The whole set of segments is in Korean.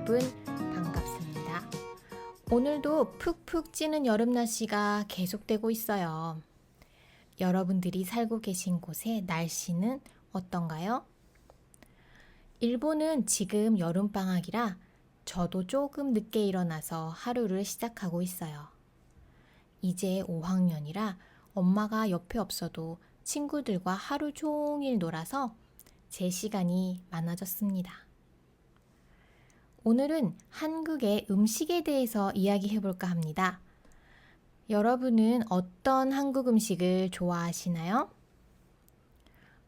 여러분 반갑습니다. 오늘도 푹푹 찌는 여름 날씨가 계속되고 있어요. 여러분들이 살고 계신 곳의 날씨는 어떤가요? 일본은 지금 여름방학이라 저도 조금 늦게 일어나서 하루를 시작하고 있어요. 이제 5학년이라 엄마가 옆에 없어도 친구들과 하루 종일 놀아서 제 시간이 많아졌습니다. 오늘은 한국의 음식에 대해서 이야기해 볼까 합니다. 여러분은 어떤 한국 음식을 좋아하시나요?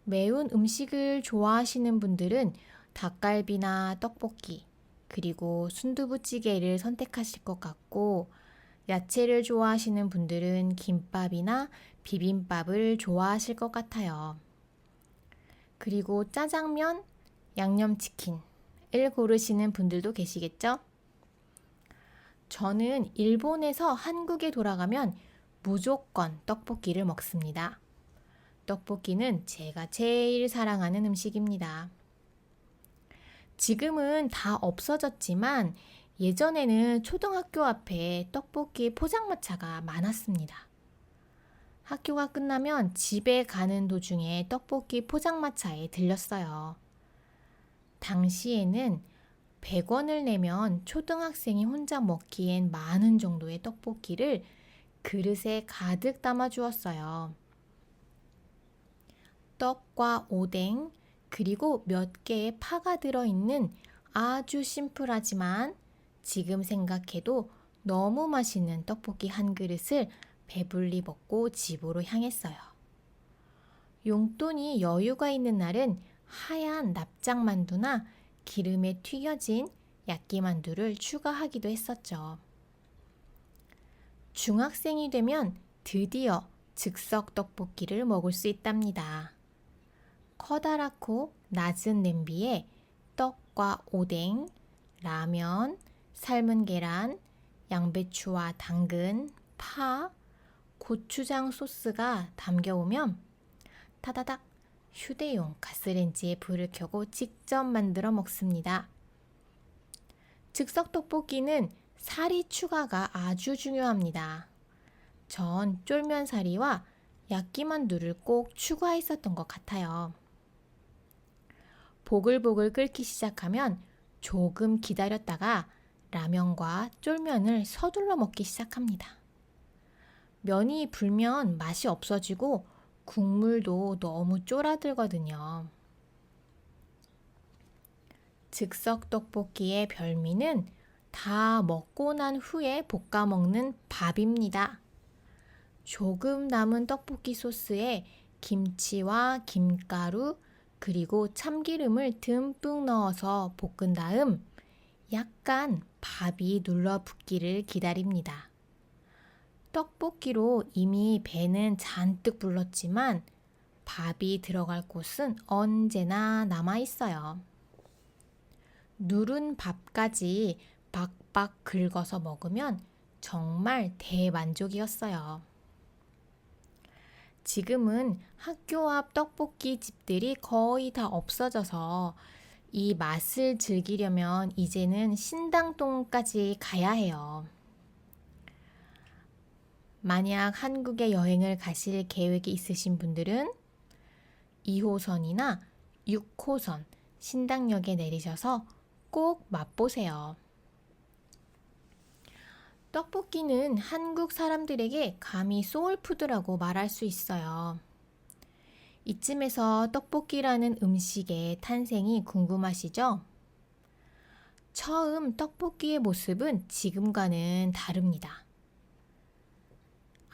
매운 음식을 좋아하시는 분들은 닭갈비나 떡볶이, 그리고 순두부찌개를 선택하실 것 같고, 야채를 좋아하시는 분들은 김밥이나 비빔밥을 좋아하실 것 같아요. 그리고 짜장면, 양념치킨을 고르시는 분들도 계시겠죠? 저는 일본에서 한국에 돌아가면 무조건 떡볶이를 먹습니다. 떡볶이는 제가 제일 사랑하는 음식입니다. 지금은 다 없어졌지만 예전에는 초등학교 앞에 떡볶이 포장마차가 많았습니다. 학교가 끝나면 집에 가는 도중에 떡볶이 포장마차에 들렸어요. 당시에는 100원을 내면 초등학생이 혼자 먹기엔 많은 정도의 떡볶이를 그릇에 가득 담아 주었어요. 떡과 오뎅, 그리고 몇 개의 파가 들어있는 아주 심플하지만 지금 생각해도 너무 맛있는 떡볶이 한 그릇을 배불리 먹고 집으로 향했어요. 용돈이 여유가 있는 날은 하얀 납작만두나 기름에 튀겨진 야끼만두를 추가하기도 했었죠. 중학생이 되면 드디어 즉석 떡볶이를 먹을 수 있답니다. 커다랗고 낮은 냄비에 떡과 오뎅, 라면, 삶은 계란, 양배추와 당근, 파, 고추장 소스가 담겨오면 타다닥 휴대용 가스레인지에 불을 켜고 직접 만들어 먹습니다. 즉석 떡볶이는 사리 추가가 아주 중요합니다. 전 쫄면사리와 야끼만두를 꼭 추가했었던 것 같아요. 보글보글 끓기 시작하면 조금 기다렸다가 라면과 쫄면을 서둘러 먹기 시작합니다. 면이 불면 맛이 없어지고 국물도 너무 쫄아들거든요. 즉석 떡볶이의 별미는 다 먹고 난 후에 볶아 먹는 밥입니다. 조금 남은 떡볶이 소스에 김치와 김가루, 그리고 참기름을 듬뿍 넣어서 볶은 다음 약간 밥이 눌러붙기를 기다립니다. 떡볶이로 이미 배는 잔뜩 불렀지만 밥이 들어갈 곳은 언제나 남아 있어요. 누른 밥까지 박박 긁어서 먹으면 정말 대만족이었어요. 지금은 학교 앞 떡볶이 집들이 거의 다 없어져서 이 맛을 즐기려면 이제는 신당동까지 가야 해요. 만약 한국에 여행을 가실 계획이 있으신 분들은 2호선이나 6호선 신당역에 내리셔서 꼭 맛보세요. 떡볶이는 한국 사람들에게 감히 소울푸드라고 말할 수 있어요. 이쯤에서 떡볶이라는 음식의 탄생이 궁금하시죠? 처음 떡볶이의 모습은 지금과는 다릅니다.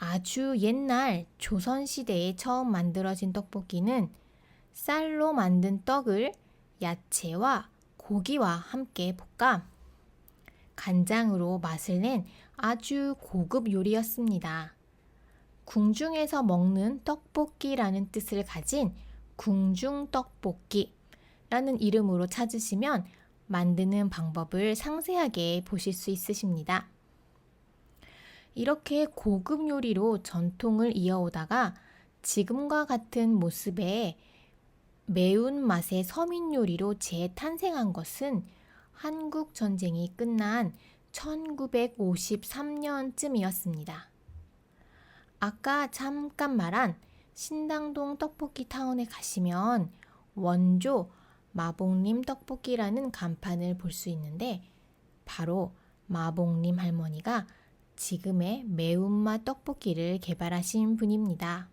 아주 옛날 조선시대에 처음 만들어진 떡볶이는 쌀로 만든 떡을 야채와 고기와 함께 볶아 간장으로 맛을 낸 아주 고급 요리였습니다. 궁중에서 먹는 떡볶이라는 뜻을 가진 궁중떡볶이라는 이름으로 찾으시면 만드는 방법을 상세하게 보실 수 있으십니다. 이렇게 고급 요리로 전통을 이어오다가 지금과 같은 모습의 매운맛의 서민 요리로 재탄생한 것은 한국 전쟁이 끝난 1953년쯤이었습니다. 아까 잠깐 말한 신당동 떡볶이 타운에 가시면 원조 마봉님 떡볶이라는 간판을 볼 수 있는데 바로 마봉님 할머니가 지금의 매운맛 떡볶이를 개발하신 분입니다.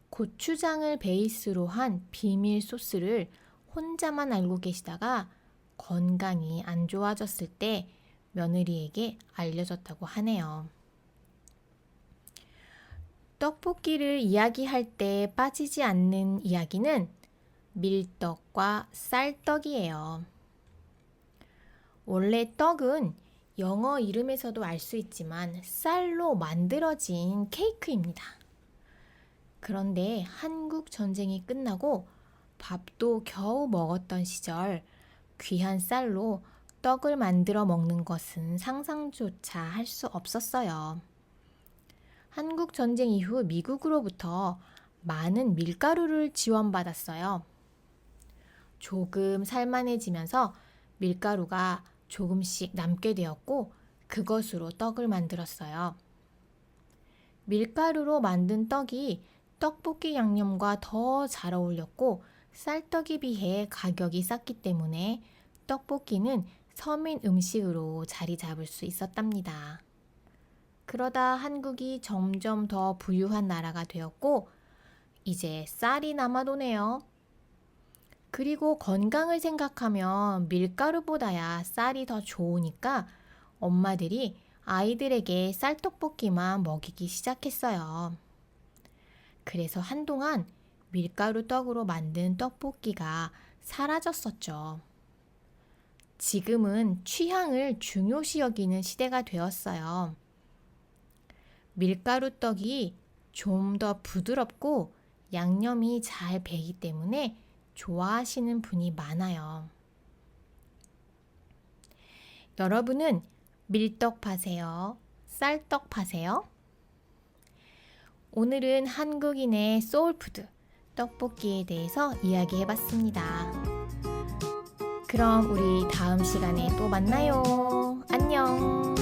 고추장을 베이스로 한 비밀 소스를 혼자만 알고 계시다가 건강이 안 좋아졌을 때 며느리에게 알려줬다고 하네요. 떡볶이를 이야기할 때 빠지지 않는 이야기는 밀떡과 쌀떡이에요. 원래 떡은 영어 이름에서도 알 수 있지만 쌀로 만들어진 케이크입니다. 그런데 한국 전쟁이 끝나고 밥도 겨우 먹었던 시절 귀한 쌀로 떡을 만들어 먹는 것은 상상조차 할 수 없었어요. 한국 전쟁 이후 미국으로부터 많은 밀가루를 지원받았어요. 조금 살만해지면서 밀가루가 조금씩 남게 되었고 그것으로 떡을 만들었어요. 밀가루로 만든 떡이 떡볶이 양념과 더 잘 어울렸고 쌀떡에 비해 가격이 쌌기 때문에 떡볶이는 서민 음식으로 자리 잡을 수 있었답니다. 그러다 한국이 점점 더 부유한 나라가 되었고 이제 쌀이 남아도네요. 그리고 건강을 생각하면 밀가루보다야 쌀이 더 좋으니까 엄마들이 아이들에게 쌀떡볶이만 먹이기 시작했어요. 그래서 한동안 밀가루 떡으로 만든 떡볶이가 사라졌었죠. 지금은 취향을 중요시 여기는 시대가 되었어요. 밀가루 떡이 좀 더 부드럽고 양념이 잘 배기 때문에 좋아하시는 분이 많아요. 여러분은 밀떡 파세요? 쌀떡 파세요? 오늘은 한국인의 소울푸드 떡볶이에 대해서 이야기해봤습니다. 그럼 우리 다음 시간에 또 만나요. 안녕.